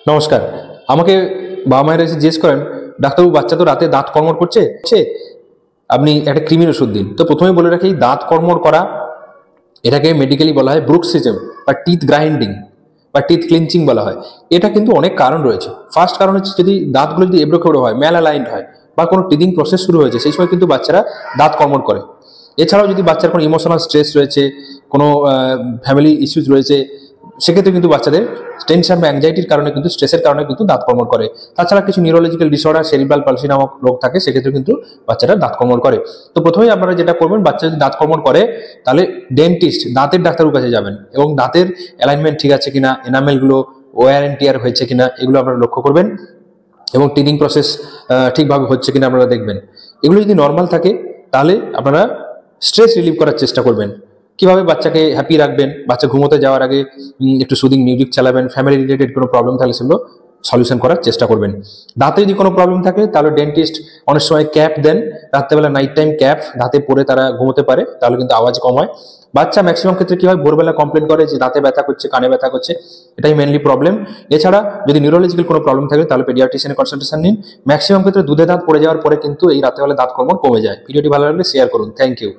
নমস্কার। আমাকে বাবা মায়েরা এসে জিজ্ঞেস করেন, ডাক্তারবাবু বাচ্চা তো রাতে দাঁত কড়মড় করছে, আপনি একটা কৃমির ওষুধ দিন। তো প্রথমে বলে রাখি, দাঁত কড়মড় করা এটাকে মেডিকেলি বলা হয় ব্রুক্সিজম বা টিথ গ্রাইন্ডিং বা টিথ ক্লিনচিং বলা হয়। এটা কিন্তু অনেক কারণ রয়েছে। ফার্স্ট কারণ হচ্ছে, যদি দাঁতগুলো যদি এবড়ো খেবড়ো হয়, ম্যালালাইন্ড হয় বা কোনো টিদিং প্রসেস শুরু হয়েছে, সেই সময় কিন্তু বাচ্চারা দাঁত কড়মড় করে। এছাড়াও যদি বাচ্চার কোনো ইমোশনাল স্ট্রেস রয়েছে, কোনো ফ্যামিলি ইস্যুস রয়েছে, সেক্ষেত্রে কিন্তু বাচ্চাদের টেনশন বা অ্যাংজাইটির কারণে কিন্তু, স্ট্রেসের কারণে কিন্তু দাঁত কড়মড় করে। তাছাড়া কিছু নিউরোলজিক্যাল ডিসঅর্ডার, সেরিব্রাল পালসি নামক রোগ থাকে, সেক্ষেত্রে কিন্তু বাচ্চারা দাঁত কড়মড় করে। তো প্রথমেই আপনারা যেটা করবেন, বাচ্চা যদি দাঁত কড়মড় করে, তাহলে ডেন্টিস্ট, দাঁতের ডাক্তারের কাছে যাবেন এবং দাঁতের অ্যালাইনমেন্ট ঠিক আছে কিনা, এনামেলগুলো ওয়ার এন্ড টিয়ার হয়েছে কিনা, এগুলো আপনারা লক্ষ্য করবেন এবং টিদিং প্রসেস ঠিকভাবে হচ্ছে কিনা আপনারা দেখবেন। এগুলো যদি নর্মাল থাকে, তাহলে আপনারা স্ট্রেস রিলিভ করার চেষ্টা করবেন। কিভাবে বাচ্চাকে হ্যাপি রাখবেন, বাচ্চা ঘুমোতে যাওয়ার আগে একটু সুদিং মিউজিক চালাবেন। ফ্যামিলি রিলেটেড কোনো প্রবলেম থাকলে সেগুলো সলিউশন করার চেষ্টা করবেন। দাঁতে যদি কোনো প্রবলেম থাকে, তাহলে ডেন্টিস্ট অনেক সময় ক্যাপ দেন, রাত্রেবেলা নাইট টাইম ক্যাপ দাঁতে পরে তারা ঘুমোতে পারে, তাহলে কিন্তু আওয়াজ কম হয়। বাচ্চা ম্যাক্সিমাম ক্ষেত্রে কি হয়, ভোরবেলা কমপ্লেন করে যে দাঁতে ব্যথা করছে, কানে ব্যথা করছে, এটাই মেনলি প্রবলেম। এছাড়া যদি নিউরোলজিক্যাল কোনো প্রবলেম থাকে, তাহলে পেডিয়াট্রিশিয়ানের কনসালটেশন নিন। ম্যাক্সিমাম ক্ষেত্রে দুধে দাঁত পড়ে যাওয়ার পরে কিন্তু এই রাতেবেলা দাঁত কর্মণ কমে যায়। ভিডিওটি ভালো লাগলে শেয়ার করুন। Thank you.